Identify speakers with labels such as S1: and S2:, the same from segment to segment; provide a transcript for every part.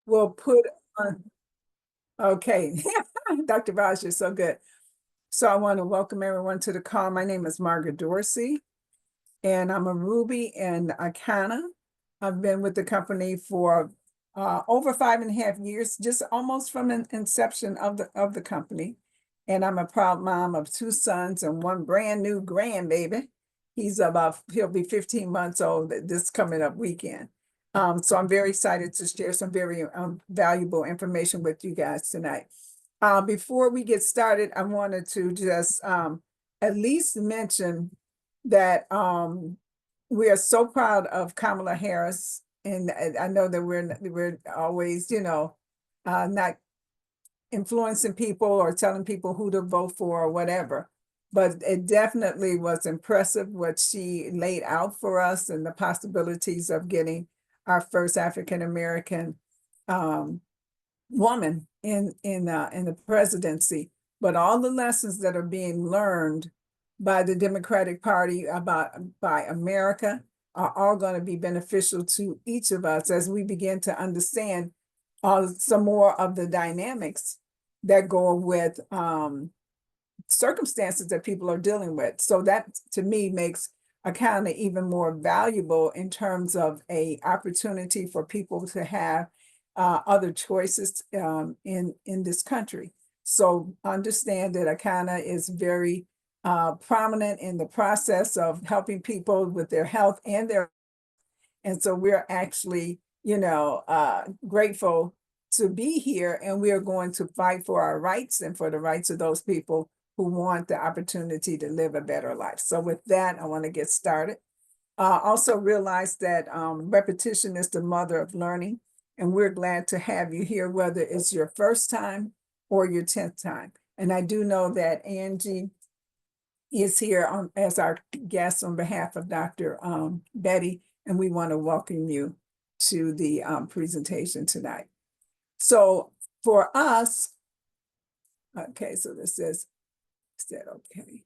S1: we'll put on, okay. Dr. Raj, you're so good. So I want to welcome everyone to the call. My name is Margaret Dorsey, and I'm a Ruby in Akana. I've been with the company for over 5.5 years, just almost from an inception of the company. And I'm a proud mom of 2 sons and one brand new grandbaby. He'll be 15 months old this coming up weekend. So I'm very excited to share some very valuable information with you guys tonight. Before we get started, I wanted to just at least mention that we are so proud of Kamala Harris, and I know that we're always, not influencing people or telling people who to vote for or whatever, but it definitely was impressive what she laid out for us and the possibilities of getting our first African American woman in the presidency. But all the lessons that are being learned by the Democratic Party by America are all going to be beneficial to each of us as we begin to understand some more of the dynamics that go with circumstances that people are dealing with. So that to me makes Akana even more valuable in terms of a opportunity for people to have other choices in this country. So understand that Akana is very prominent in the process of helping people with their health and so we're actually, grateful to be here, and we are going to fight for our rights and for the rights of those people who want the opportunity to live a better life. So with that, I want to get started. Also realize that repetition is the mother of learning, and we're glad to have you here, whether it's your first time or your 10th time. And I do know that Angie is here as our guest on behalf of Dr. Betty, and we want to welcome you to the presentation tonight. So for us, okay, so this is that okay?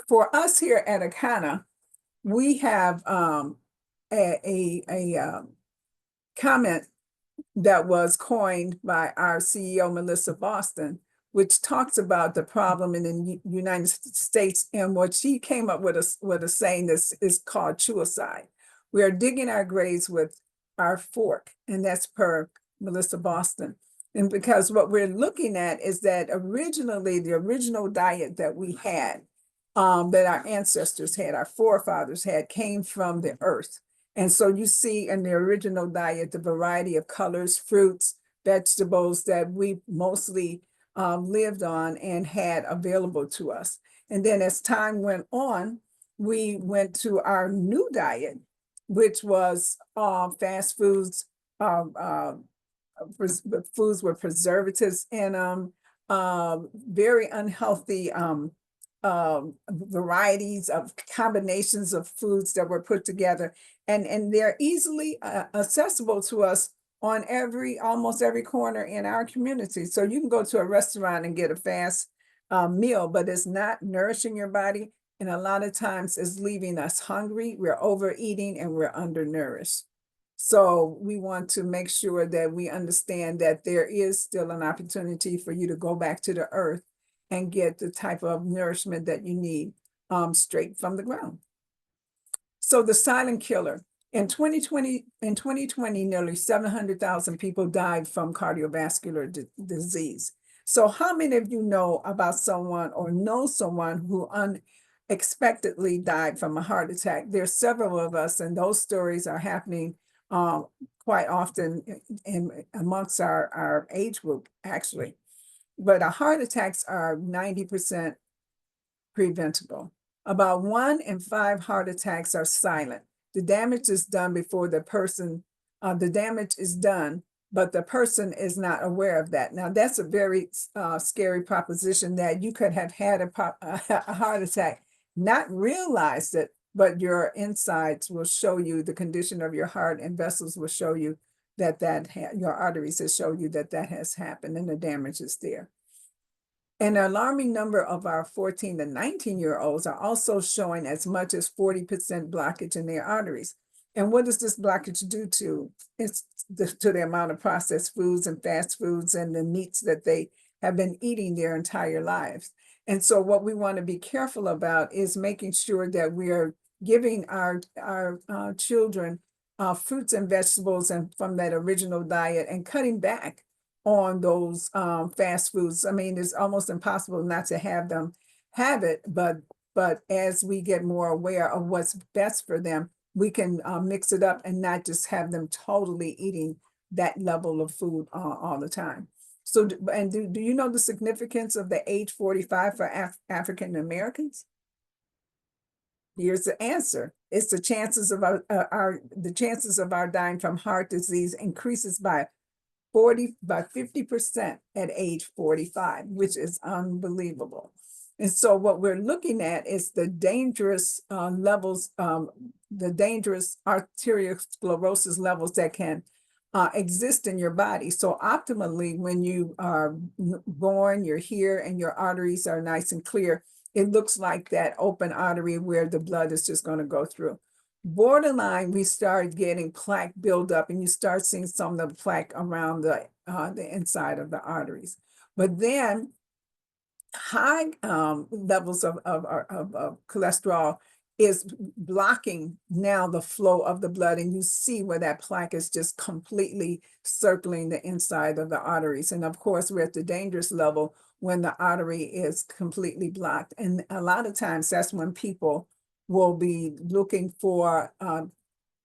S1: For us here at Akana, we have a comment that was coined by our CEO, Melissa Boston, which talks about the problem in the United States, and what she came up with a saying that is called suicide. We are digging our graves with our fork, and that's per Melissa Boston. And because what we're looking at is that originally the original diet that we had, that our ancestors had, our forefathers had, came from the earth. And so you see in the original diet, the variety of colors, fruits, vegetables that we mostly lived on and had available to us. And then as time went on, we went to our new diet, which was fast foods, foods with preservatives in them, very unhealthy varieties of combinations of foods that were put together, and they're easily accessible to us on almost every corner in our community. So you can go to a restaurant and get a fast meal, but it's not nourishing your body, and a lot of times it's leaving us hungry. We're overeating and we're undernourished. So we want to make sure that we understand that there is still an opportunity for you to go back to the earth and get the type of nourishment that you need straight from the ground. So the silent killer. In 2020, nearly 700,000 people died from cardiovascular disease. So how many of you know about someone or know someone who unexpectedly died from a heart attack? There's several of us, and those stories are happening quite often amongst our age group, actually. But our heart attacks are 90% preventable. About 1 in 5 heart attacks are silent. The damage is done before the damage is done, but the person is not aware of that. Now, that's a very scary proposition, that you could have had a heart attack, not realized it, but your insides will show you the condition of your heart, and vessels will show you that your arteries will show you that has happened and the damage is there. An alarming number of our 14 to 19-year-olds are also showing as much as 40% blockage in their arteries. And what does this blockage do to to the amount of processed foods and fast foods and the meats that they have been eating their entire lives? And so what we want to be careful about is making sure that we are giving our children fruits and vegetables and from that original diet and cutting back on those fast foods. I mean, it's almost impossible not to have them have it, but as we get more aware of what's best for them, we can mix it up and not just have them totally eating that level of food all the time. So, do you know the significance of the age 45 for African Americans? Here's the answer. It's the chances of the chances of our dying from heart disease increases by 50% at age 45, which is unbelievable. And so what we're looking at is the dangerous levels, the dangerous arteriosclerosis levels that can exist in your body. So optimally, when you are born, you're here and your arteries are nice and clear, it looks like that open artery where the blood is just going to go through. Borderline, we start getting plaque buildup, and you start seeing some of the plaque around the inside of the arteries. But then high levels of cholesterol is blocking now the flow of the blood, and you see where that plaque is just completely circling the inside of the arteries. And of course, we're at the dangerous level when the artery is completely blocked. And a lot of times that's when people will be looking for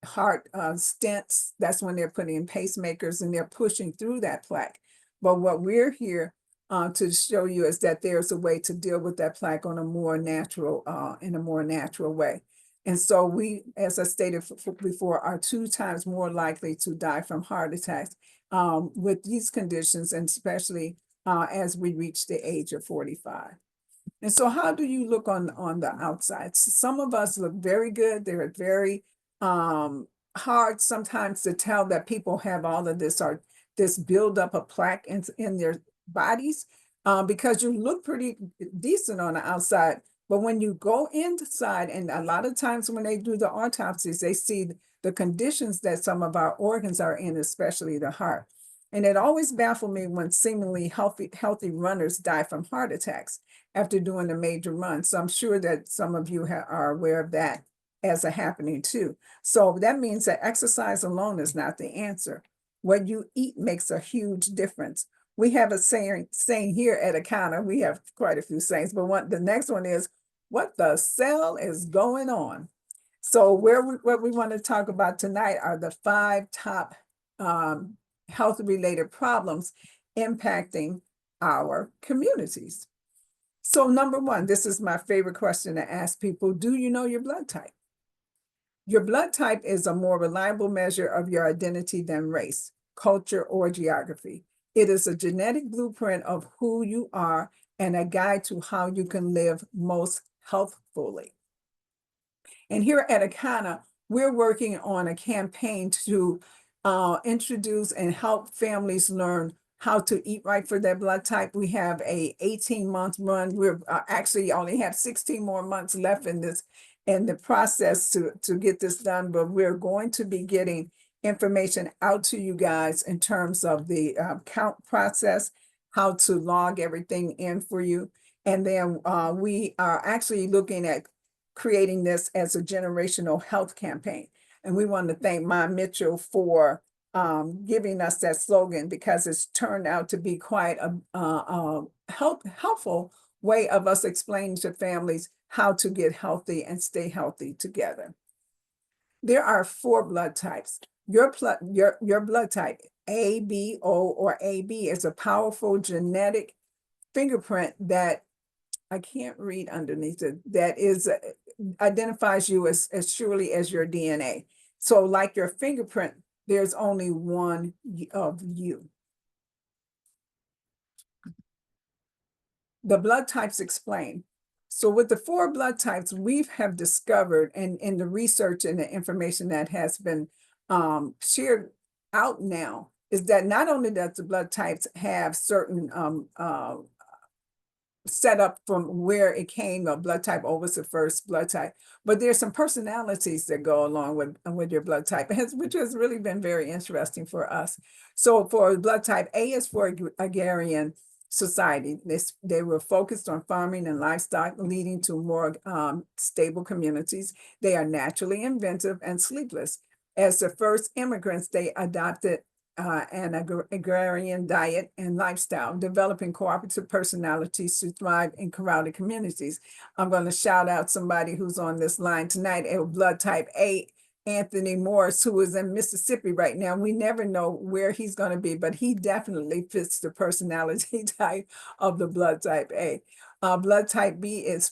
S1: heart stents. That's when they're putting in pacemakers and they're pushing through that plaque. But what we're here to show you is that there's a way to deal with that plaque on a more natural, in a more natural way. And so we, as I stated before, are 2 times more likely to die from heart attacks with these conditions, and especially as we reach the age of 45. And so how do you look on the outside? Some of us look very good. They're very hard sometimes to tell that people have all of this or this buildup of plaque in their bodies because you look pretty decent on the outside. But when you go inside, and a lot of times when they do the autopsies, they see the conditions that some of our organs are in, especially the heart. And it always baffled me when seemingly healthy runners die from heart attacks after doing a major run. So I'm sure that some of you are aware of that as a happening too. So that means that exercise alone is not the answer. What you eat makes a huge difference. We have a saying here at Akana. We have quite a few sayings, but the next one is, what the cell is going on? So what we want to talk about tonight are the 5 top health-related problems impacting our communities. So number 1, this is my favorite question to ask people: do you know your blood type? Your blood type is a more reliable measure of your identity than race, culture, or geography. It is a genetic blueprint of who you are and a guide to how you can live most healthfully. And here at Akana, we're working on a campaign to introduce and help families learn how to eat right for their blood type. We have a 18-month run. We're actually only have 16 more months left in the process to get this done, but we're going to be getting information out to you guys in terms of the count process, how to log everything in for you. And then we are actually looking at creating this as a generational health campaign. And we want to thank Ma Mitchell for giving us that slogan, because it's turned out to be quite a helpful way of us explaining to families how to get healthy and stay healthy together. There are 4 blood types. Your blood type, A, B, O, or AB, is a powerful genetic fingerprint that I can't read underneath it, that identifies you as surely as your DNA. So like your fingerprint, there's only one of you. The blood types explain. So with the 4 blood types, we have discovered, and in the research and the information that has been shared out now, is that not only does the blood types have certain set up from where it came. Blood type O was the first blood type, but there's some personalities that go along with your blood type, which has really been very interesting for us. So for blood type A is for agrarian society. They were focused on farming and livestock, leading to more stable communities. They are naturally inventive and sleepless. As the first immigrants, they adopted an agrarian diet and lifestyle, developing cooperative personalities to thrive in crowded communities. I'm going to shout out somebody who's on this line tonight, a blood type A, Anthony Morris, who is in Mississippi right now. We never know where he's going to be, but he definitely fits the personality type of the blood type A. Blood type B is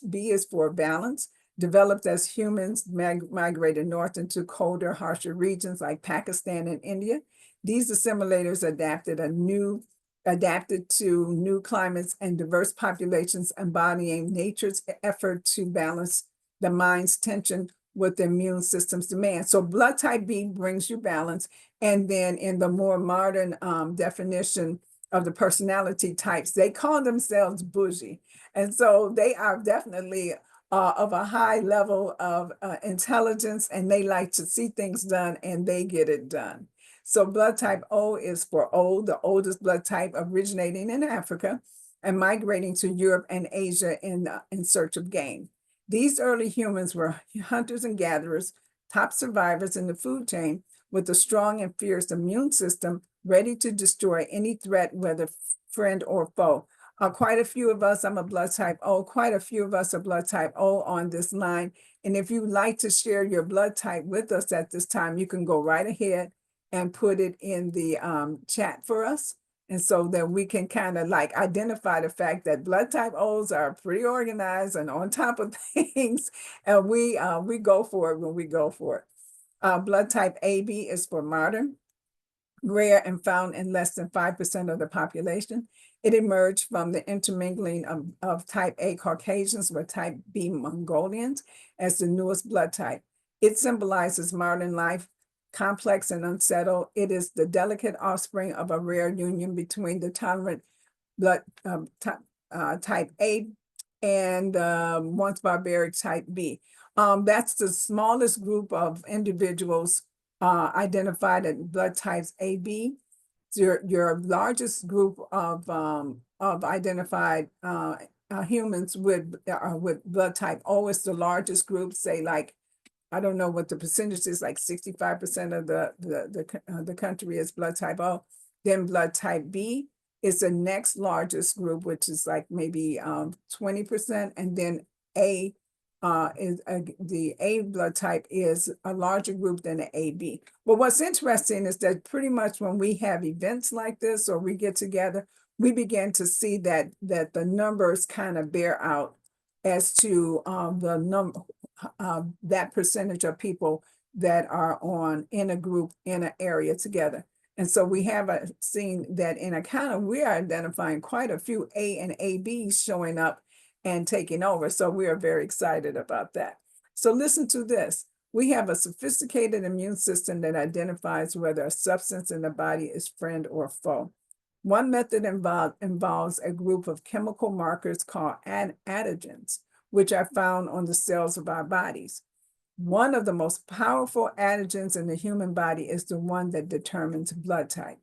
S1: for balance. Developed as humans migrated north into colder, harsher regions like Pakistan and India. These assimilators adapted to new climates and diverse populations, embodying nature's effort to balance the mind's tension with the immune system's demand. So blood type B brings you balance. And then in the more modern definition of the personality types, they call themselves bougie. And so they are definitely of a high level of intelligence, and they like to see things done, and they get it done. So blood type O is for old, the oldest blood type, originating in Africa and migrating to Europe and Asia in search of game. These early humans were hunters and gatherers, top survivors in the food chain, with a strong and fierce immune system, ready to destroy any threat, whether friend or foe. Quite a few of us, I'm a blood type O, quite a few of us are blood type O on this line. And if you'd like to share your blood type with us at this time, you can go right ahead and put it in the chat for us. And so that we can kind of like identify the fact that blood type O's are pretty organized and on top of things. And we go for it when we go for it. Blood type AB is for modern, rare and found in less than 5% of the population. It emerged from the intermingling of type A Caucasians with type B Mongolians as the newest blood type. It symbolizes modern life, complex and unsettled. It is the delicate offspring of a rare union between the tolerant blood type A and once barbaric type B. That's the smallest group of individuals identified as blood types AB. Your largest group of identified humans with blood type O is the largest group, say like, I don't know what the percentage is, like 65% of the country is blood type O. Then blood type B is the next largest group, which is like maybe 20%. And then A is the A blood type is a larger group than the AB. But what's interesting is that pretty much when we have events like this or we get together, we begin to see that the numbers kind of bear out as to the number, that percentage of people that are in a group in an area together. And so we have seen that in a county, we are identifying quite a few A and ABs showing up and taking over. So we are very excited about that. So listen to this. We have a sophisticated immune system that identifies whether a substance in the body is friend or foe. One method involves a group of chemical markers called antigens, which are found on the cells of our bodies. One of the most powerful antigens in the human body is the one that determines blood type.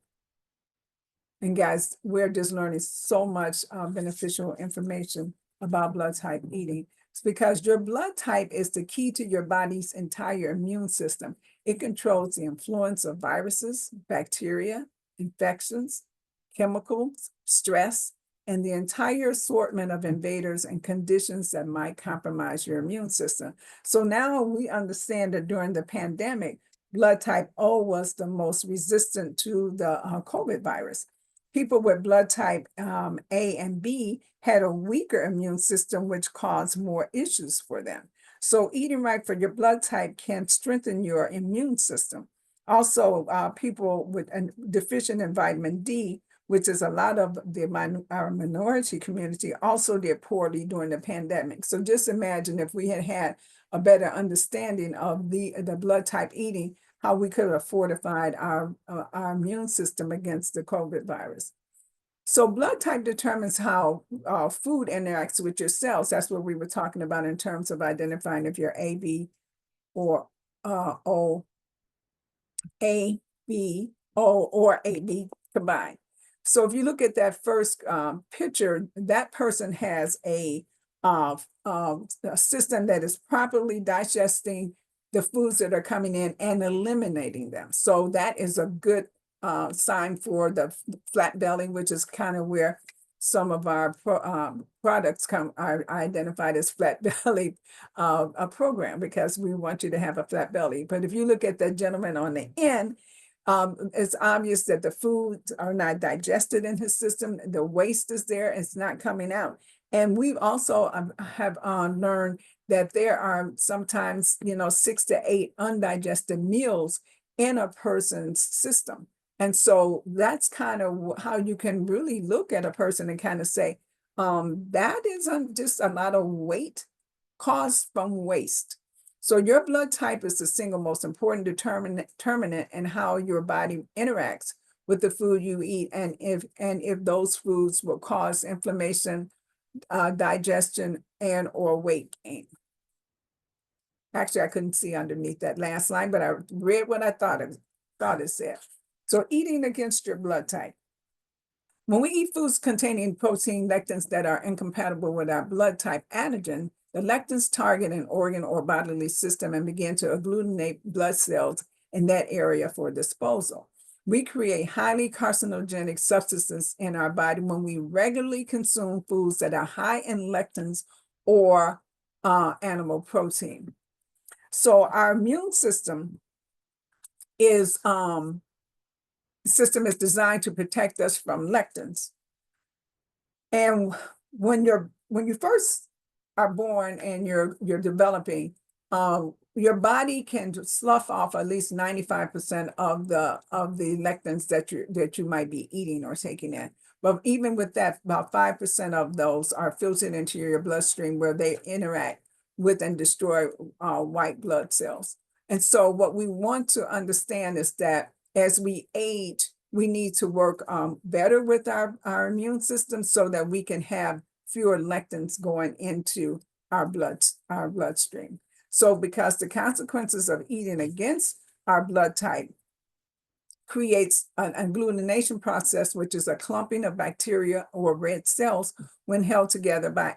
S1: And guys, we're just learning so much beneficial information about blood type eating. It's because your blood type is the key to your body's entire immune system. It controls the influence of viruses, bacteria, infections, chemicals, stress, and the entire assortment of invaders and conditions that might compromise your immune system. So now we understand that during the pandemic, blood type O was the most resistant to the COVID virus. People with blood type A and B had a weaker immune system, which caused more issues for them. So eating right for your blood type can strengthen your immune system. Also, people with deficient in vitamin D, which is a lot of our minority community, also did poorly during the pandemic. So just imagine if we had had a better understanding of the blood type eating, how we could have fortified our immune system against the COVID virus. So blood type determines how food interacts with your cells. That's what we were talking about in terms of identifying if you're AB or O, A, B, O, or AB combined. So if you look at that first picture, that person has a system that is properly digesting the foods that are coming in and eliminating them. So that is a good sign for the flat belly, which is kind of where some of our products are identified as flat belly a program, because we want you to have a flat belly. But if you look at the gentleman on the end, it's obvious that the foods are not digested in his system. The waste is there, it's not coming out. And we've also have learned that there are sometimes, 6 to 8 undigested meals in a person's system. And so that's kind of how you can really look at a person and kind of say, that isn't just a lot of weight caused from waste. So your blood type is the single most important determinant in how your body interacts with the food you eat, and if those foods will cause inflammation, digestion, and or weight gain. Actually, I couldn't see underneath that last line, but I read what I thought it said. So eating against your blood type. When we eat foods containing protein lectins that are incompatible with our blood type antigen, the lectins target an organ or bodily system and begin to agglutinate blood cells in that area for disposal. We create highly carcinogenic substances in our body when we regularly consume foods that are high in lectins or animal protein. So our immune system is designed to protect us from lectins. And when you first are born and you're developing, your body can slough off at least 95% of the lectins that you might be eating or taking in. But even with that, about 5% of those are filtered into your bloodstream, where they interact with and destroy white blood cells. And so what we want to understand is that as we age, we need to work better with our immune system so that we can have fewer lectins going into our bloodstream. So because the consequences of eating against our blood type creates an agglutination process, which is a clumping of bacteria or red cells when held together by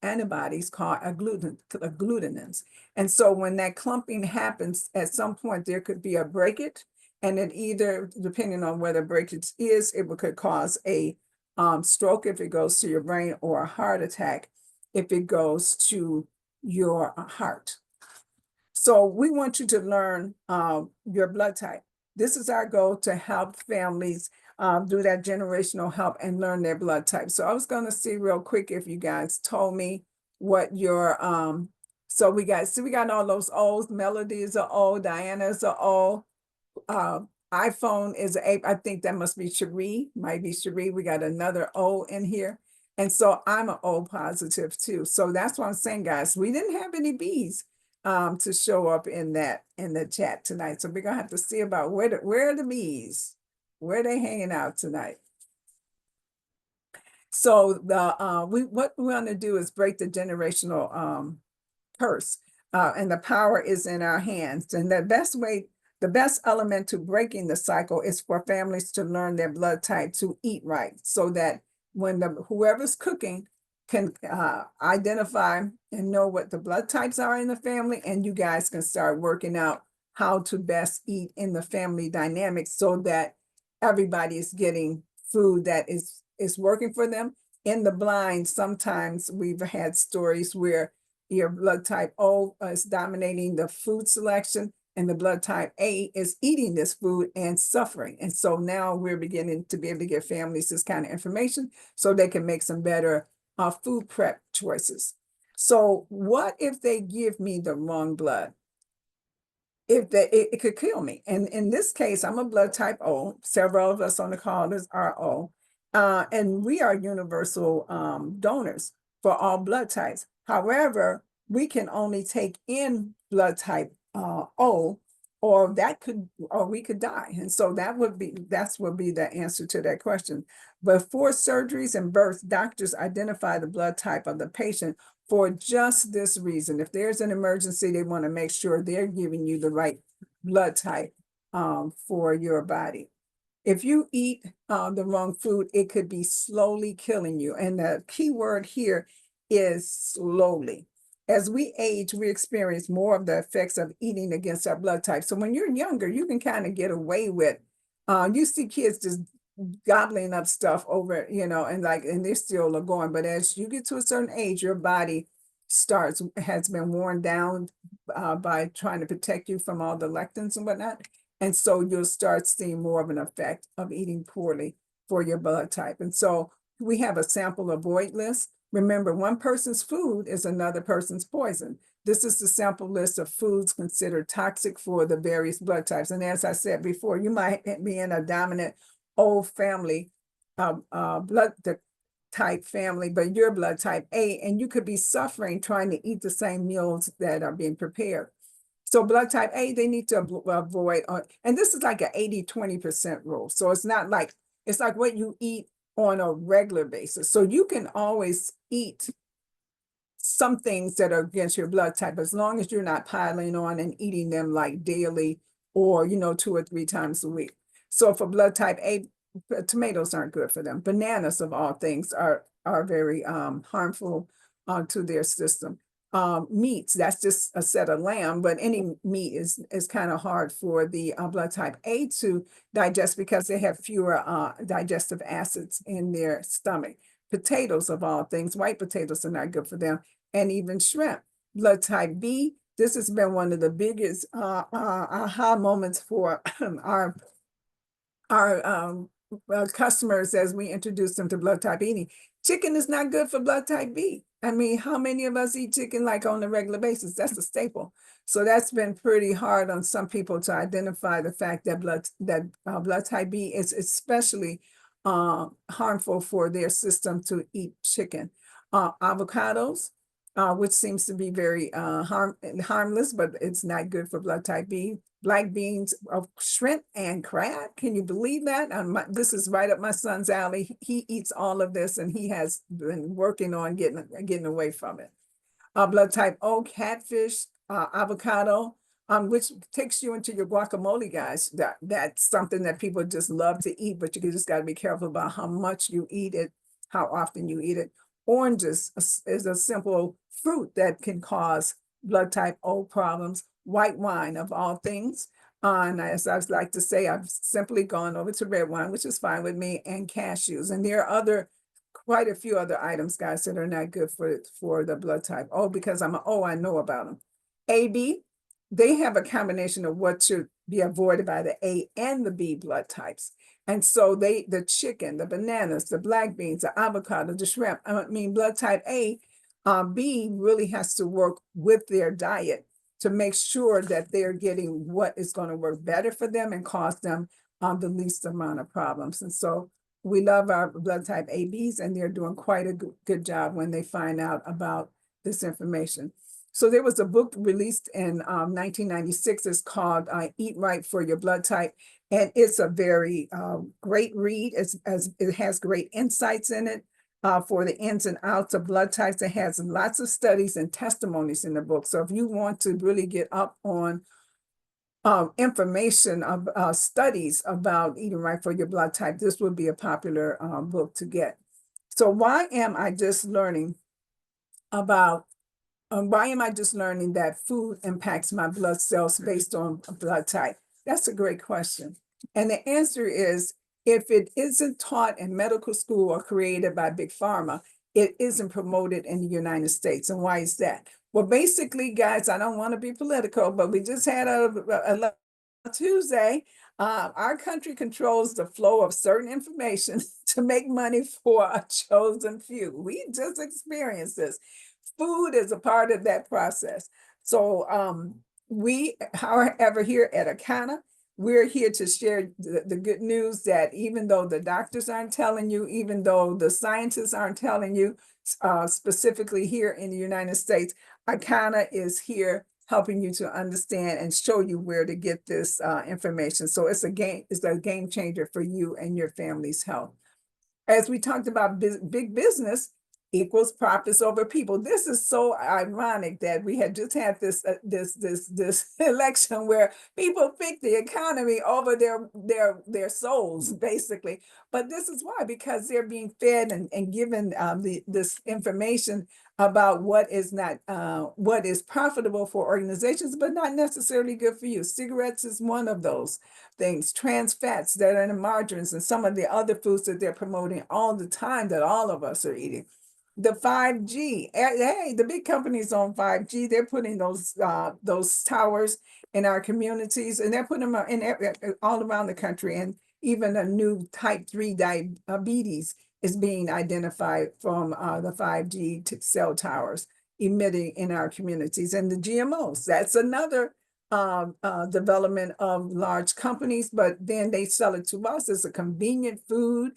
S1: antibodies called agglutinins. And so when that clumping happens, at some point there could be a breakage, and it either, depending on where the breakage is, it could cause a stroke if it goes to your brain, or a heart attack if it goes to your heart. So we want you to learn your blood type. This is our goal, to help families do that generational help and learn their blood type. So I was going to see real quick if you guys told me what your so we got all those O's. Melody is a O, Diana is a O, iPhone is a, I think that must be Cherie, might be Cherie. We got another O in here. And so I'm an O positive too. So that's what I'm saying, guys. We didn't have any B's to show up in the chat tonight. So we're gonna have to see about where are the bees, where are they hanging out tonight. So what we want to do is break the generational curse, and the power is in our hands. And the best element to breaking the cycle is for families to learn their blood type, to eat right, so that when whoever's cooking can identify and know what the blood types are in the family, and you guys can start working out how to best eat in the family dynamics so that everybody is getting food that is working for them. In the blind, sometimes we've had stories where your blood type O is dominating the food selection, and the blood type A is eating this food and suffering. And so now we're beginning to be able to give families this kind of information so they can make some better food prep choices. So what if they give me the wrong blood? It could kill me. And in this case, I'm a blood type O. Several of us on the call are O. And we are universal donors for all blood types. However, we can only take in blood type O or that could, or we could die. And so that's would be the answer to that question. Before surgeries and birth, doctors identify the blood type of the patient for just this reason. If there's an emergency, they want to make sure they're giving you the right blood type for your body. If you eat the wrong food, it could be slowly killing you. And the key word here is slowly. As we age, we experience more of the effects of eating against our blood type. So when you're younger, you can kind of get away with, you see kids just gobbling up stuff over, and they're still going. But as you get to a certain age, your body has been worn down by trying to protect you from all the lectins and whatnot. And so you'll start seeing more of an effect of eating poorly for your blood type. And so we have a sample avoid list. Remember, one person's food is another person's poison. This is the sample list of foods considered toxic for the various blood types. And as I said before, you might be in a dominant O family, blood type family, but your blood type A, and you could be suffering trying to eat the same meals that are being prepared. So blood type A, they need to avoid, and this is like an 80-20% rule. So it's not like, it's like what you eat on a regular basis. So you can always eat some things that are against your blood type, as long as you're not piling on and eating them like daily or, 2 or 3 times a week. So for blood type A, tomatoes aren't good for them. Bananas, of all things, are very harmful to their system. Meats, that's just a set of lamb, but any meat is kind of hard for the blood type A to digest because they have fewer digestive acids in their stomach. Potatoes, of all things, white potatoes are not good for them, and even shrimp. Blood type B, this has been one of the biggest aha moments for our customers as we introduce them to blood type eating. Chicken is not good for blood type B. I mean, how many of us eat chicken like on a regular basis? That's a staple. So that's been pretty hard on some people to identify the fact that blood type B is especially harmful for their system to eat chicken. Avocados, which seems to be very harmless, but it's not good for blood type B. Black beans, of shrimp and crab. Can you believe that? This is right up my son's alley. He eats all of this, and he has been working on getting away from it. Blood type O, catfish, avocado, which takes you into your guacamole, guys. That's something that people just love to eat, but you just got to be careful about how much you eat it, how often you eat it. Oranges is a simple fruit that can cause blood type O problems. White wine, of all things. And as I like to say, I've simply gone over to red wine, which is fine with me, and cashews. And there are quite a few other items, guys, that are not good for the blood type. Oh, because I know about them. AB, they have a combination of what should be avoided by the A and the B blood types. And so the chicken, the bananas, the black beans, the avocado, the shrimp, blood type A, B really has to work with their diet to make sure that they're getting what is going to work better for them and cause them the least amount of problems. And so we love our blood type ABs, and they're doing quite a good job when they find out about this information. So there was a book released in 1996. It's called Eat Right for Your Blood Type. And it's a very great read. It has great insights in it. For the ins and outs of blood types. It has lots of studies and testimonies in the book. So if you want to really get up on information of studies about eating right for your blood type, this would be a popular book to get. So why am I just learning that food impacts my blood cells based on blood type? That's a great question. And the answer is, if it isn't taught in medical school or created by Big Pharma, it isn't promoted in the United States. And why is that? Well, basically, guys, I don't want to be political, but we just had a Tuesday. Our country controls the flow of certain information to make money for a chosen few. We just experienced this. Food is a part of that process. So we, however, here at Akana, we're here to share the good news that even though the doctors aren't telling you, even though the scientists aren't telling you, specifically here in the United States, Akana is here helping you to understand and show you where to get this information. So it's a game changer for you and your family's health. As we talked about, big business equals profits over people. This is so ironic that we had just had this election where people pick the economy over their souls, basically. But this is why, because they're being fed and given this information about what is not what is profitable for organizations, but not necessarily good for you. Cigarettes is one of those things. Trans fats that are in the margarines and some of the other foods that they're promoting all the time that all of us are eating. The 5G, hey, the big companies on 5G, they're putting those towers in our communities, and they're putting them in all around the country. And even a new type 3 diabetes is being identified from the 5G cell towers emitting in our communities. And the GMOs, that's another development of large companies, but then they sell it to us as a convenient food.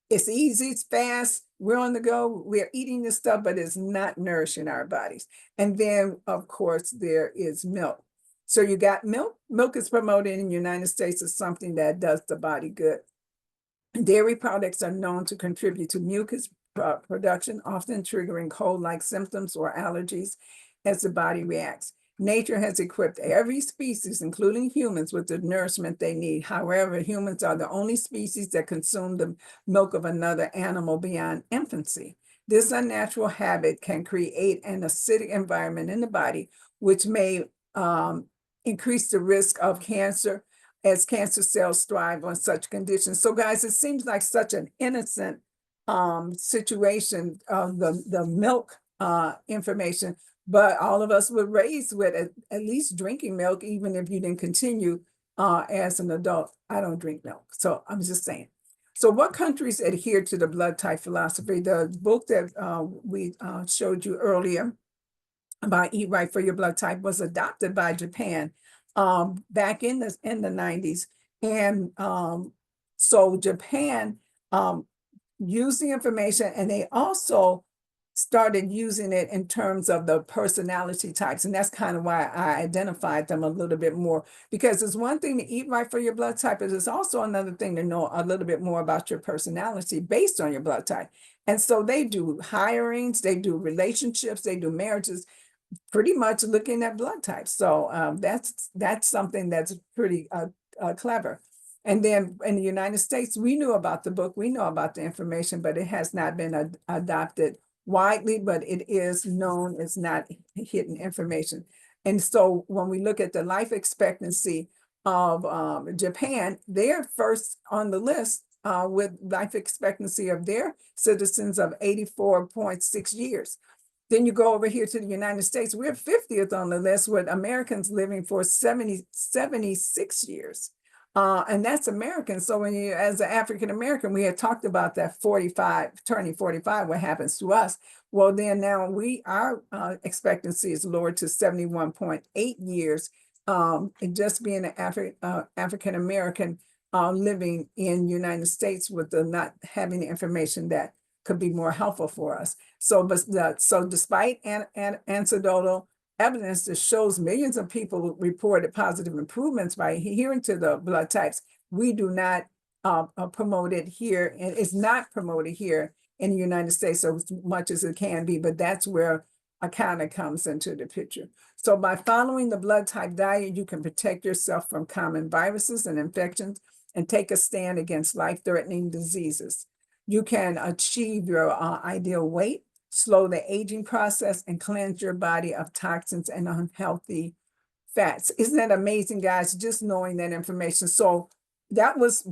S1: It's easy, it's fast, we're on the go, we're eating this stuff, but it's not nourishing our bodies. And then, of course, there is milk. So you got milk. Milk is promoted in the United States as something that does the body good. Dairy products are known to contribute to mucus production, often triggering cold-like symptoms or allergies as the body reacts. Nature has equipped every species, including humans, with the nourishment they need. However, humans are the only species that consume the milk of another animal beyond infancy. This unnatural habit can create an acidic environment in the body, which may increase the risk of cancer, as cancer cells thrive on such conditions. So guys, it seems like such an innocent situation of the milk information, but all of us were raised with at least drinking milk, even if you didn't continue as an adult. I don't drink milk, so I'm just saying. So what countries adhere to the blood type philosophy? The book that we showed you earlier about Eat Right for Your Blood Type was adopted by Japan back in the 90s. And so Japan used the information, and they also started using it in terms of the personality types. And that's kind of why I identified them a little bit more, because it's one thing to eat right for your blood type, but it's also another thing to know a little bit more about your personality based on your blood type. And so they do hirings, they do relationships, they do marriages, pretty much looking at blood types. So that's something that's pretty clever. And then in the United States, we knew about the book, we know about the information, but it has not been adopted widely, but it is known as not hidden information. And so when we look at the life expectancy of Japan, they're first on the list with life expectancy of their citizens of 84.6 years. Then you go over here to the United States, we're 50th on the list with Americans living for 76 years. And that's American. So when you, as an African American, we had talked about that 45, turning 45, what happens to us. Well, then now our expectancy is lowered to 71.8 years, and just being an African American living in United States with the not having the information that could be more helpful for us. So, so despite anecdotal evidence that shows millions of people reported positive improvements by adhering to the blood types, we do not promote it here, and it's not promoted here in the United States so much as it can be, but that's where Akana comes into the picture. So by following the blood type diet, you can protect yourself from common viruses and infections and take a stand against life-threatening diseases. You can achieve your ideal weight, slow the aging process, and cleanse your body of toxins and unhealthy fats. Isn't that amazing, guys? Just knowing that information. So that was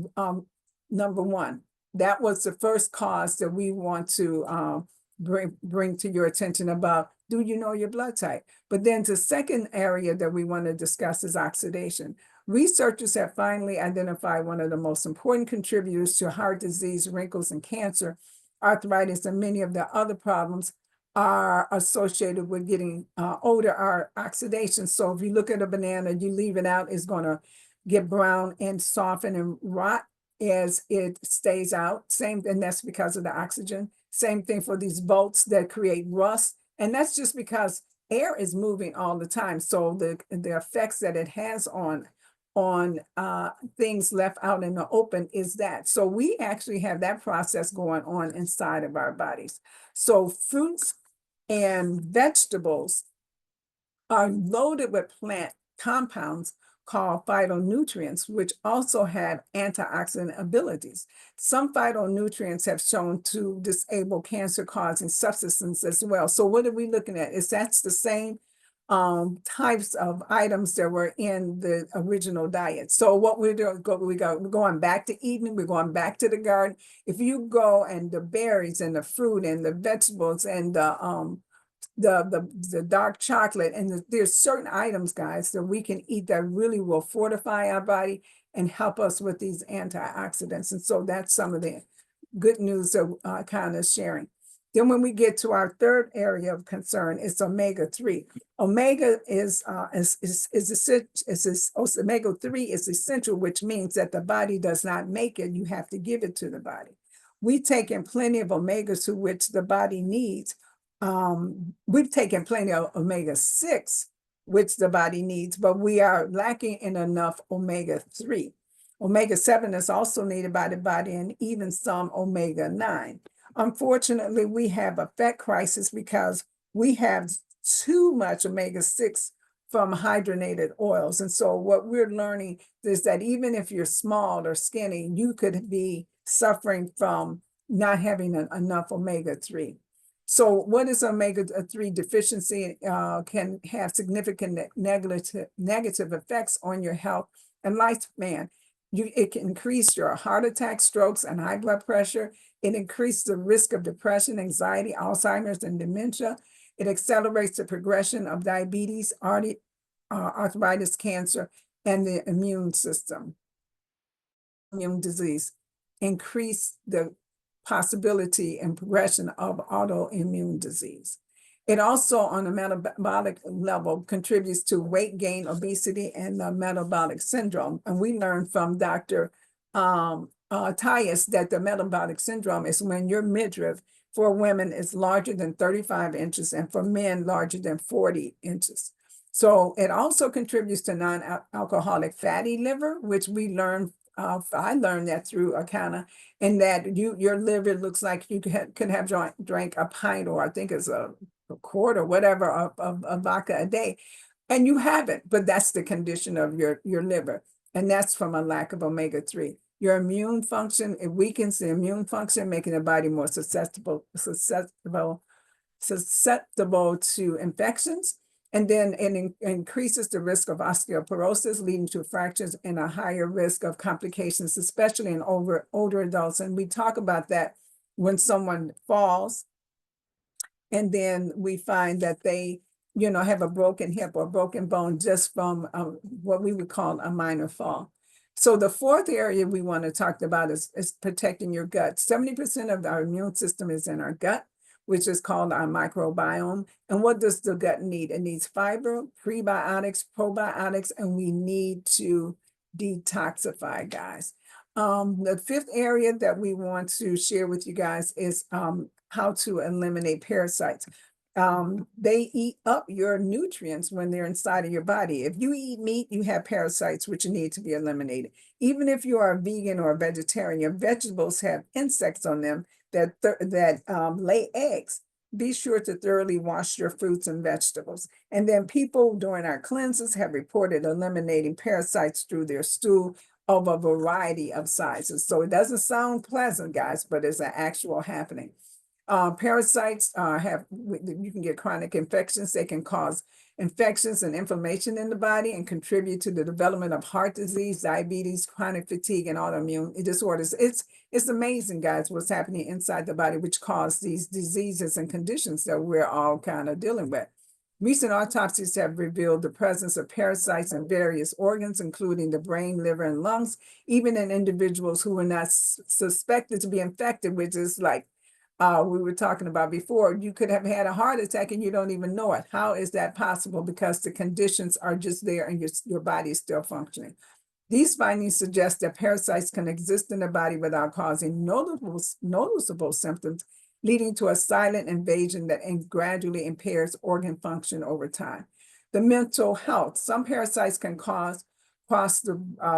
S1: number one. That was the first cause that we want to bring to your attention about, do you know your blood type? But then the second area that we want to discuss is oxidation. Researchers have finally identified one of the most important contributors to heart disease, wrinkles, and cancer. Arthritis and many of the other problems are associated with getting older, are oxidation. So if you look at a banana, you leave it out, it's going to get brown and soften and rot as it stays out. And that's because of the oxygen. Same thing for these bolts that create rust. And that's just because air is moving all the time. So the effects that it has on things left out in the open is that. So we actually have that process going on inside of our bodies. So fruits and vegetables are loaded with plant compounds called phytonutrients, which also have antioxidant abilities. Some phytonutrients have shown to disable cancer-causing substances as well. So what are we looking at? Is that's the same types of items that were in the original diet. So what we're doing, we're going back to Eden, we're going back to the garden. If you go and the berries and the fruit and the vegetables and the dark chocolate, and there's certain items, guys, that we can eat that really will fortify our body and help us with these antioxidants. And so that's some of the good news that kind of sharing. Then when we get to our third area of concern, it's omega-3. Omega omega-3 is essential, which means that the body does not make it. You have to give it to the body. We take in plenty of omegas, which the body needs. We've taken plenty of omega-6, which the body needs, but we are lacking in enough omega-3. Omega-7 is also needed by the body, and even some omega-9. Unfortunately, we have a fat crisis because we have too much omega-6 from hydrogenated oils. And so what we're learning is that even if you're small or skinny, you could be suffering from not having enough omega-3. So what is omega-3 deficiency? Can have significant negative effects on your health and lifespan. It can increase your heart attack, strokes, and high blood pressure. It increases the risk of depression, anxiety, Alzheimer's, and dementia. It accelerates the progression of diabetes, arthritis, cancer, and the immune system. Immune disease. Increase the possibility and progression of autoimmune disease. It also, on a metabolic level, contributes to weight gain, obesity, and metabolic syndrome. And we learned from Dr. Tyus that the metabolic syndrome is when your midriff for women is larger than 35 inches and for men larger than 40 inches. So it also contributes to non-alcoholic fatty liver, which we learned. I learned that through Akana, and that your liver looks like you could have drank a pint, or I think it's a quart or whatever of vodka a day, and you haven't. But that's the condition of your liver, and that's from a lack of omega-3. Your immune function, it weakens the immune function, making the body more susceptible to infections. And then it increases the risk of osteoporosis, leading to fractures and a higher risk of complications, especially in older adults. And we talk about that when someone falls, and then we find that they, have a broken hip or broken bone just from what we would call a minor fall. So the fourth area we want to talk about is protecting your gut. 70% of our immune system is in our gut, which is called our microbiome. And what does the gut need? It needs fiber, prebiotics, probiotics, and we need to detoxify, guys. The fifth area that we want to share with you guys is how to eliminate parasites. They eat up your nutrients when they're inside of your body. If you eat meat, you have parasites which need to be eliminated. Even if you are a vegan or a vegetarian, your vegetables have insects on them that lay eggs. Be sure to thoroughly wash your fruits and vegetables. And then people during our cleanses have reported eliminating parasites through their stool of a variety of sizes. So it doesn't sound pleasant, guys, but it's an actual happening. Parasites you can get chronic infections. They can cause infections and inflammation in the body and contribute to the development of heart disease, diabetes, chronic fatigue, and autoimmune disorders. It's amazing, guys, what's happening inside the body, which cause these diseases and conditions that we're all kind of dealing with. Recent autopsies have revealed the presence of parasites in various organs, including the brain, liver, and lungs, even in individuals who were not suspected to be infected, which is like we were talking about before. You could have had a heart attack and you don't even know it. How is that possible? Because the conditions are just there and your body is still functioning. These findings suggest that parasites can exist in the body without causing noticeable symptoms, leading to a silent invasion that gradually impairs organ function over time. The mental health. Some parasites can cross the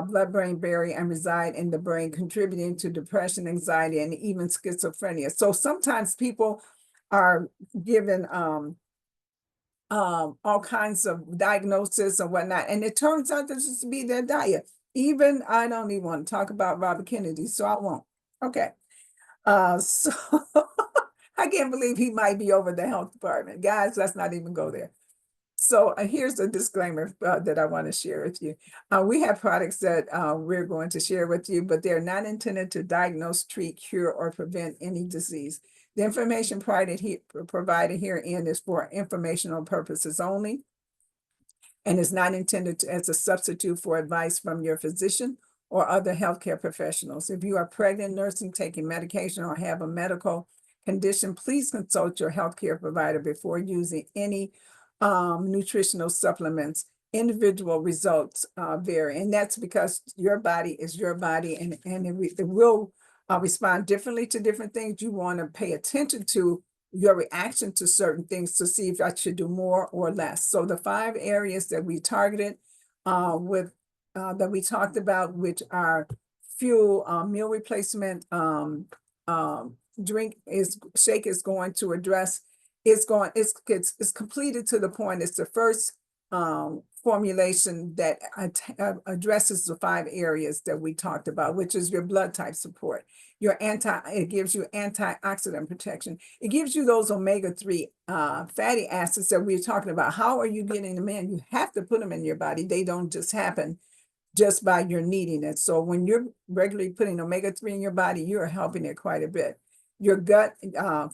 S1: blood-brain barrier and reside in the brain, contributing to depression, anxiety, and even schizophrenia. So sometimes people are given all kinds of diagnosis and whatnot, and it turns out to just be their diet. Even I don't even want to talk about Robert Kennedy, so I won't. Okay. So I can't believe he might be over the health department. Guys, let's not even go there. So here's a disclaimer that I want to share with you. We have products that we're going to share with you, but they're not intended to diagnose, treat, cure, or prevent any disease. The information provided herein is for informational purposes only and is not intended as a substitute for advice from your physician or other healthcare professionals. If you are pregnant, nursing, taking medication, or have a medical condition, please consult your healthcare provider before using any nutritional supplements. Individual results vary, and that's because your body is your body, and it will respond differently to different things. You want to pay attention to your reaction to certain things to see if I should do more or less. So the 5 areas that we targeted that we talked about, which are fuel, meal replacement, shake is going to address. It's completed to the point. It's the first formulation that addresses the 5 areas that we talked about, which is your blood type support, it gives you antioxidant protection. It gives you those omega-3 fatty acids that we're talking about. How are you getting them in? You have to put them in your body. They don't just happen just by your needing it. So when you're regularly putting omega-3 in your body, you're helping it quite a bit. Your gut,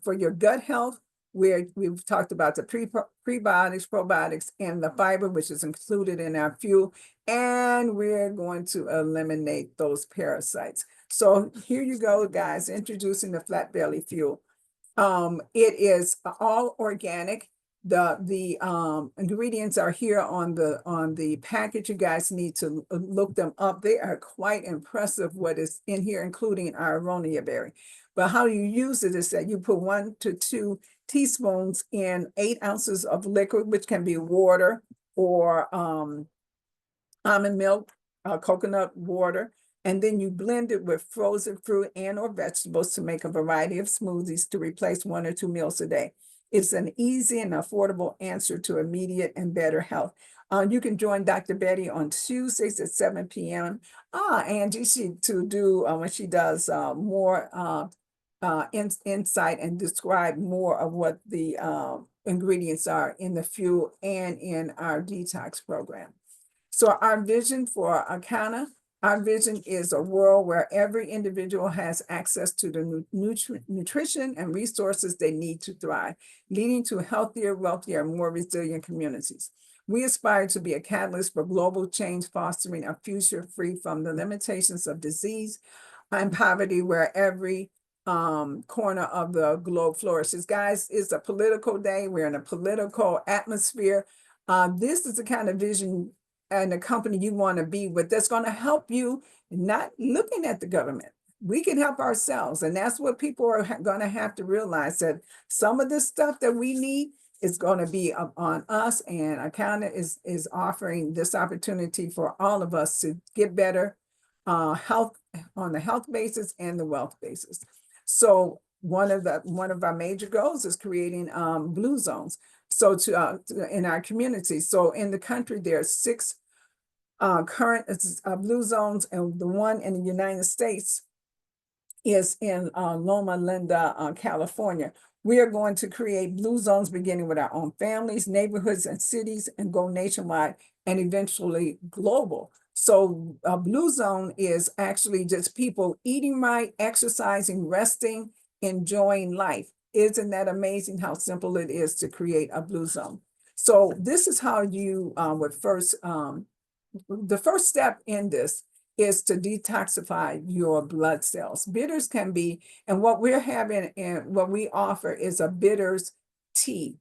S1: for your gut health, we've talked about the prebiotics, probiotics, and the fiber, which is included in our fuel, and we're going to eliminate those parasites. So here you go, guys, introducing the flat belly fuel. It is all organic. The ingredients are here on the package. You guys need to look them up. They are quite impressive what is in here, including our aronia berry. But how you use it is that you put 1 to 2 teaspoons in 8 ounces of liquid, which can be water or almond milk, coconut water, and then you blend it with frozen fruit and or vegetables to make a variety of smoothies to replace 1 or 2 meals a day. It's an easy and affordable answer to immediate and better health. You can join Dr. Betty on Tuesdays at 7 p.m. Angie, when she does more insight and describe more of what the ingredients are in the fuel and in our detox program. So our vision for Akana, our vision is a world where every individual has access to the nutrition and resources they need to thrive, leading to healthier, wealthier, and more resilient communities. We aspire to be a catalyst for global change, fostering a future free from the limitations of disease and poverty, where every corner of the globe flourishes. Guys, it's a political day. We're in a political atmosphere. This is the kind of vision and the company you want to be with that's going to help you, not looking at the government. We can help ourselves. And that's what people are going to have to realize, that some of this stuff that we need is going to be on us. And Akana is offering this opportunity for all of us to get better health on the health basis and the wealth basis. So one of our major goals is creating blue zones. So in our community. So in the country, there are 6 current blue zones, and the one in the United States is in Loma Linda, California. We are going to create blue zones beginning with our own families, neighborhoods, and cities, and go nationwide and eventually global. So a blue zone is actually just people eating right, exercising, resting, enjoying life. Isn't that amazing how simple it is to create a blue zone? So this is how you would first, the first step in this is to detoxify your blood cells. Bitters can be, and what we're having and what we offer is a bitters tea.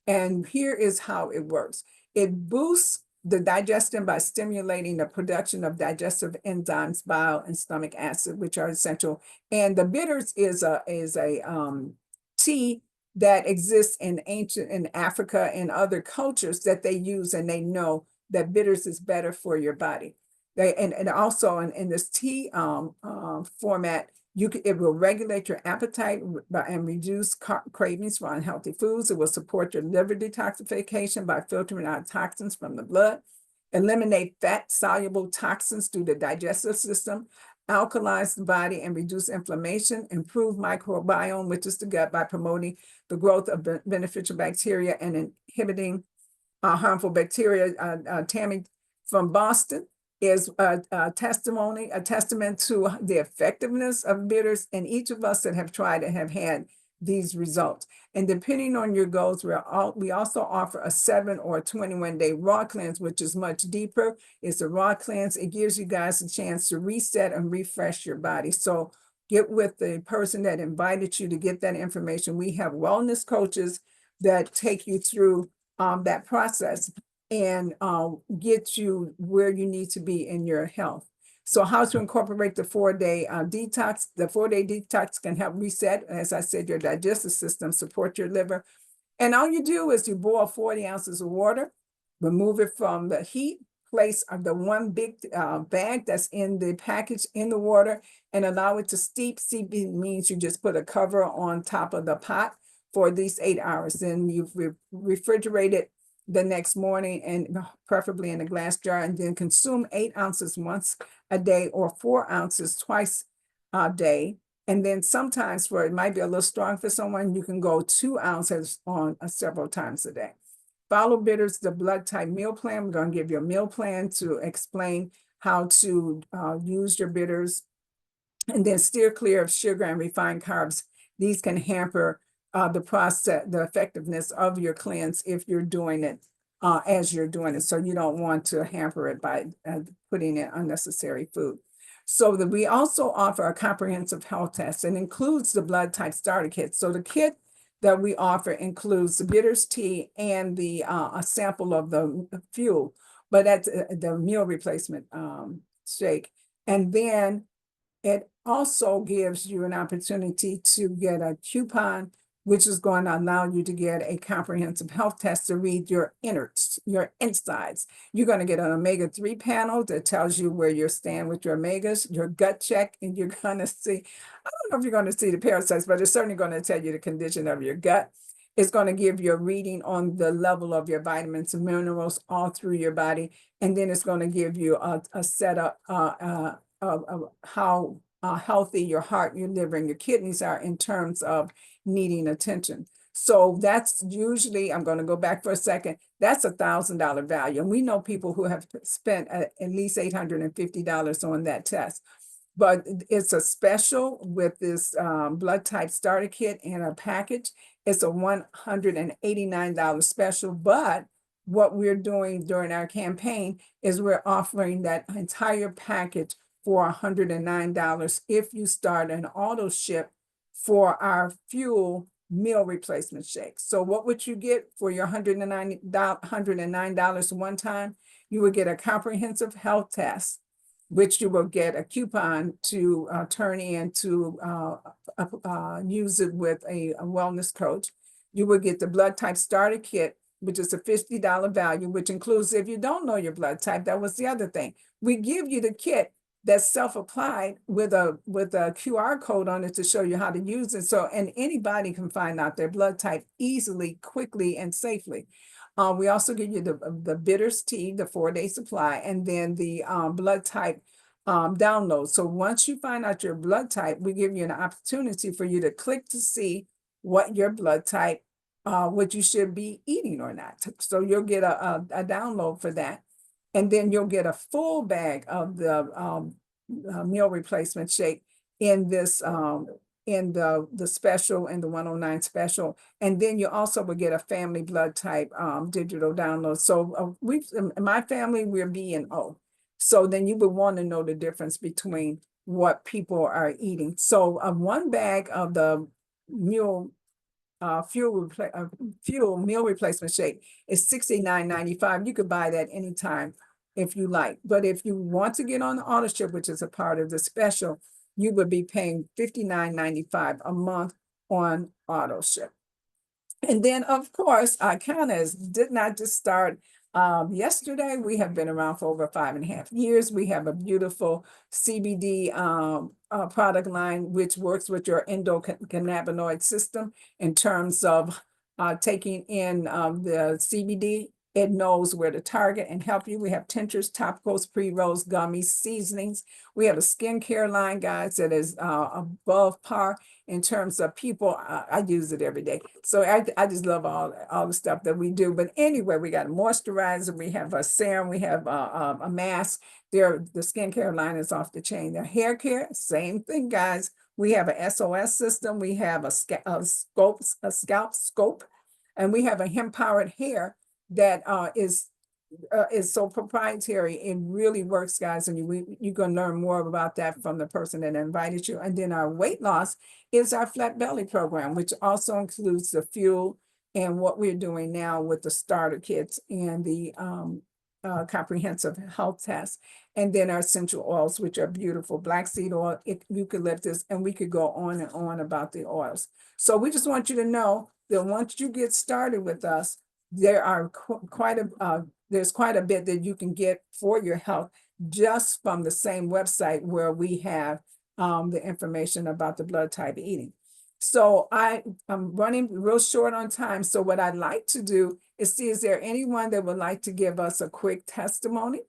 S1: And here is how it works. It boosts the digestion by stimulating the production of digestive enzymes, bile, and stomach acid, which are essential. And the bitters is a tea that exists in Africa and other cultures that they use, and they know that bitters is better for your body. And also in this tea format, it will regulate your appetite and reduce cravings for unhealthy foods. It will support your liver detoxification by filtering out toxins from the blood, eliminate fat-soluble toxins through the digestive system, alkalize the body and reduce inflammation, improve microbiome, which is the gut, by promoting the growth of beneficial bacteria and inhibiting harmful bacteria. Tammy from Boston is a testament to the effectiveness of bitters, and each of us that have tried it have had these results. And depending on your goals, we also offer a 7 or 21-day raw cleanse, which is much deeper. It's a raw cleanse. It gives you guys a chance to reset and refresh your body. So get with the person that invited you to get that information. We have wellness coaches that take you through that process and get you where you need to be in your health. So how to incorporate the 4-day detox. The 4-day detox can help reset, as I said, your digestive system, support your liver. And all you do is you boil 40 ounces of water, remove it from the heat, place the one big bag that's in the package in the water, and allow it to steep. Steeping means you just put a cover on top of the pot for at least 8 hours. Then you refrigerate it the next morning, and preferably in a glass jar, and then consume 8 ounces once a day or 4 ounces twice a day. And then sometimes, it might be a little strong for someone, you can go 2 ounces on several times a day. Follow Bitters, the blood type meal plan. We're going to give you a meal plan to explain how to use your bitters, and then steer clear of sugar and refined carbs. These can hamper the effectiveness of your cleanse if you're doing it as you're doing it. So you don't want to hamper it by putting in unnecessary food. So that we also offer a comprehensive health test, and includes the blood type starter kit. So the kit that we offer includes the bitters tea and the a sample of the fuel, but that's the meal replacement shake. And then it also gives you an opportunity to get a coupon, which is going to allow you to get a comprehensive health test to read your innards, your insides. You're going to get an omega-3 panel that tells you where you stand with your omegas, your gut check, and you're going to see, I don't know if you're going to see the parasites, but it's certainly going to tell you the condition of your gut. It's going to give you a reading on the level of your vitamins and minerals all through your body. And then it's going to give you a setup of how healthy your heart, your liver, and your kidneys are in terms of needing attention. So that's usually, I'm going to go back for a second, that's $1,000 value. And we know people who have spent at least $850 on that test. But it's a special with this blood type starter kit in a package. It's a $189 special. But what we're doing during our campaign is we're offering that entire package for $109 if you start an auto ship for our fuel meal replacement shake. So what would you get for your $109 one time? You would get a comprehensive health test, which you will get a coupon to turn in to use it with a wellness coach. You will get the blood type starter kit, which is a $50 value, which includes, if you don't know your blood type, that was the other thing. We give you the kit that's self-applied with a QR code on it to show you how to use it. So, and anybody can find out their blood type easily, quickly, and safely. We also give you the bitters tea, the 4-day supply, and then the blood type download. So once you find out your blood type, we give you an opportunity for you to click to see what your blood type, what you should be eating or not. So you'll get a download for that. And then you'll get a full bag of the meal replacement shake in this in the special, and the 109 special. And then you also will get a family blood type digital download. So in my family, we're B and O. So then you would want to know the difference between what people are eating. So one bag of the meal fuel meal replacement shake is $69.95. You could buy that anytime if you like. But if you want to get on the auto ship, which is a part of the special, you would be paying $59.95 a month on auto ship. And then, of course, did not just start yesterday. We have been around for over 5.5 years. We have a beautiful CBD product line, which works with your endocannabinoid system in terms of taking in the CBD. It knows where to target and help you. We have tinctures, topicals, pre-rolls, gummies, seasonings. We have a skincare line, guys, that is above par in terms of people. I use it every day. So I just love all the stuff that we do. But anyway, we got a moisturizer, we have a serum, we have a mask. The skincare line is off the chain. The hair care, same thing, guys. We have a SOS system. We have a scalp scope, and we have a hemp powered hair that is so proprietary. It really works, guys, and you're going to learn more about that from the person that invited you. And then our weight loss is our flat belly program, which also includes the fuel and what we're doing now with the starter kits and the comprehensive health test. And then our essential oils, which are beautiful: black seed oil, eucalyptus, and we could go on and on about the oils. So we just want you to know that once you get started with us, there are there's quite a bit that you can get for your health just from the same website where we have the information about the blood type eating. So I'm running real short on time. So what I'd like to do is see, is there anyone that would like to give us a quick testimony?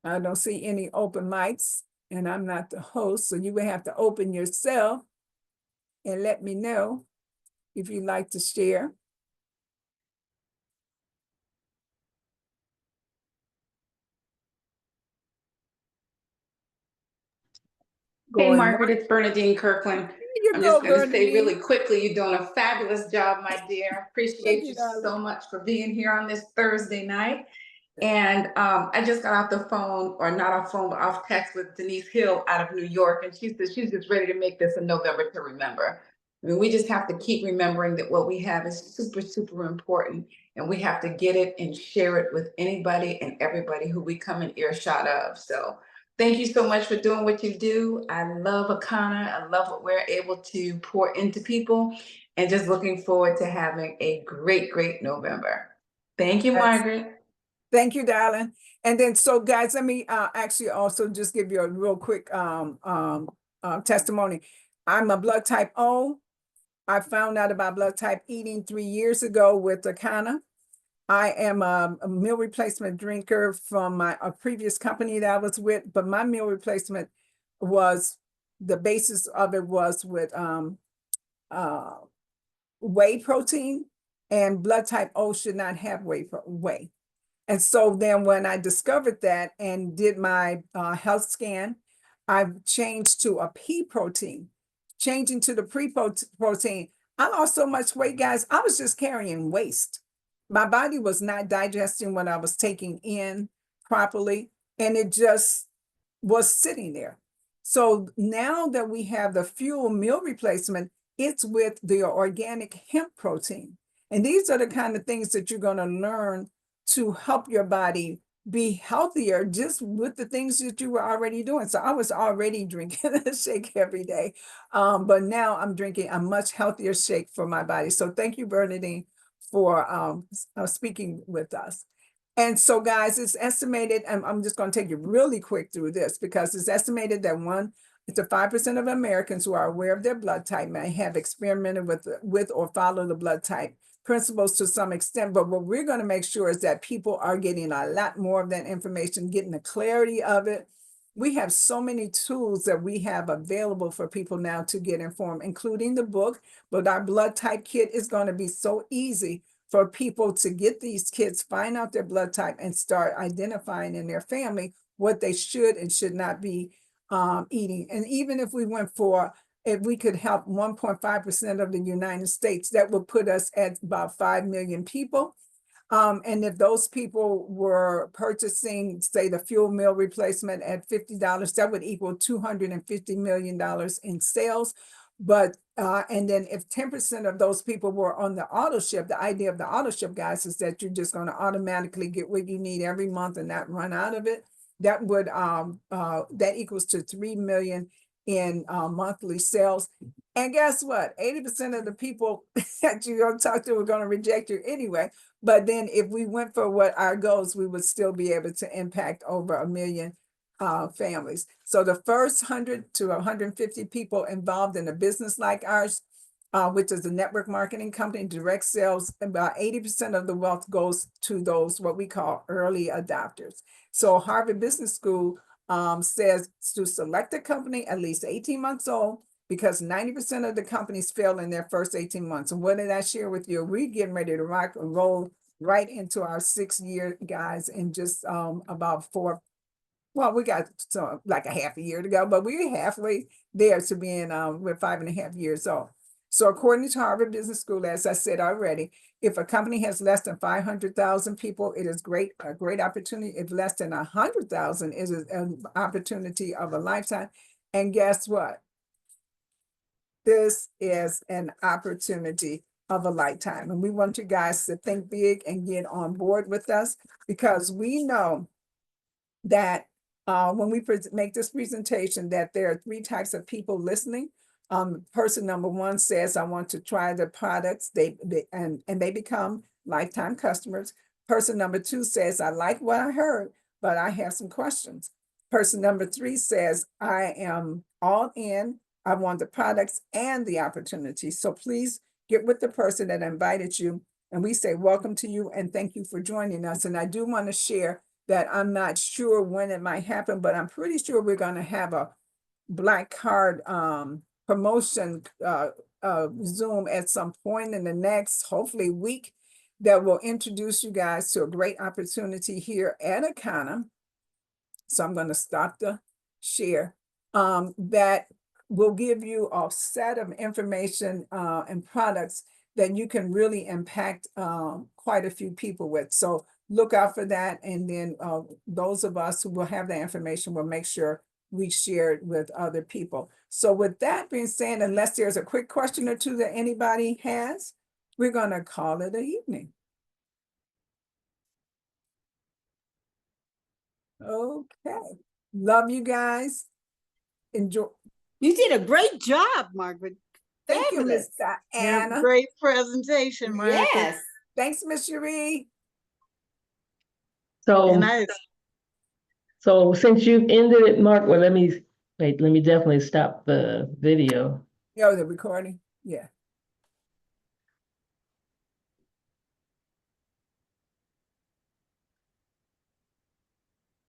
S1: I don't see any open mics, and I'm not the host, so you would have to open yourself and let me know if you'd like to share.
S2: Hey, Margaret, it's Bernadine Kirkland.
S1: There you
S2: I'm
S1: go,
S2: just going to say
S1: Bernadine.
S2: really quickly, you're doing a fabulous job, my dear.
S1: Thank
S2: Appreciate
S1: you,
S2: you
S1: darling.
S2: so much for being here on this Thursday night. And I just got off the phone, or not off phone, but off text with Denise Hill out of New York. And she said she's just ready to make this a November to remember. I mean, we just have to keep remembering that what we have is super, super important. And we have to get it and share it with anybody and everybody who we come in earshot of. So thank you so much for doing what you do. I love Akana. I love what we're able to pour into people, and just looking forward to having a great, great November. Thank you,
S1: Yes.
S2: Margaret.
S1: Thank you, darling. And then, so guys, let me actually also just give you a real quick testimony. I'm a blood type O. I found out about blood type eating 3 years ago with Akana. I am a meal replacement drinker from a previous company that I was with, but my meal replacement was, the basis of it was with whey protein, and blood type O should not have whey. And so then when I discovered that and did my health scan, I've changed to a pea protein. Changing to the protein, I lost so much weight, guys. I was just carrying waste. My body was not digesting what I was taking in properly, and it just was sitting there. So now that we have the fuel meal replacement, it's with the organic hemp protein. And these are the kind of things that you're going to learn to help your body be healthier just with the things that you were already doing. So I was already drinking a shake every day, but now I'm drinking a much healthier shake for my body. So thank you, Bernadine, for speaking with us. And so, guys, it's estimated, and I'm just going to take you really quick through this, because it's estimated that 1 to 5% of Americans who are aware of their blood type may have experimented with or follow the blood type principles to some extent. But what we're going to make sure is that people are getting a lot more of that information, getting the clarity of it. We have so many tools that we have available for people now to get informed, including the book. But our blood type kit is going to be so easy for people to get these kits, find out their blood type, and start identifying in their family what they should and should not be eating. And even if we went for, if we could help 1.5% of the United States, that would put us at about 5 million people. And if those people were purchasing, say, the fuel meal replacement at $50, that would equal $250 million in sales. But, and then if 10% of those people were on the auto ship, the idea of the auto ship, guys, is that you're just going to automatically get what you need every month and not run out of it. that would that equals to 3 million in monthly sales. And guess what? 80% of the people that you're going to talk to are going to reject you anyway. But then if we went for what our goals, we would still be able to impact over 1 million families. So the first 100 to 150 people involved in a business like ours, which is a network marketing company, direct sales, about 80% of the wealth goes to those what we call early adopters. So Harvard Business School says to select a company at least 18 months old, because 90% of the companies fail in their first 18 months. And what did I share with you? We're getting ready to rock and roll right into our 6-year, guys, in just about 4. Well, we got like a half a year to go, but we're halfway there to being, we're 5.5 years old. So according to Harvard Business School, as I said already, if a company has less than 500,000 people, it is a great opportunity. If less than 100,000, it is an opportunity of a lifetime. And guess what? This is an opportunity of a lifetime. And we want you guys to think big and get on board with us, because we know that when we make this presentation, that there are 3 types of people listening. Person number 1 says, I want to try the products, and they become lifetime customers. Person number 2 says, I like what I heard, but I have some questions. Person number 3 says, I am all in. I want the products and the opportunity. So please get with the person that invited you. And we say, welcome to you and thank you for joining us. And I do want to share that I'm not sure when it might happen, but I'm pretty sure we're going to have a Black Card promotion Zoom at some point in the next, hopefully, week, that will introduce you guys to a great opportunity here at Akana. So I'm going to stop the share. That will give you a set of information and products that you can really impact quite a few people with. So look out for that. And then those of us who will have that information will make sure we share it with other people. So with that being said, unless there's a quick question or two that anybody has, we're going to call it an evening. Okay. Love you guys. Enjoy.
S3: You did a great job, Margaret.
S1: Thank you, Miss Anna.
S3: Great presentation, Margaret.
S2: Yes.
S1: Thanks, Miss Cherie.
S4: So,
S3: And
S4: so since you've ended it, Mark, well, let me definitely stop the video.
S1: Oh, the recording? Yeah.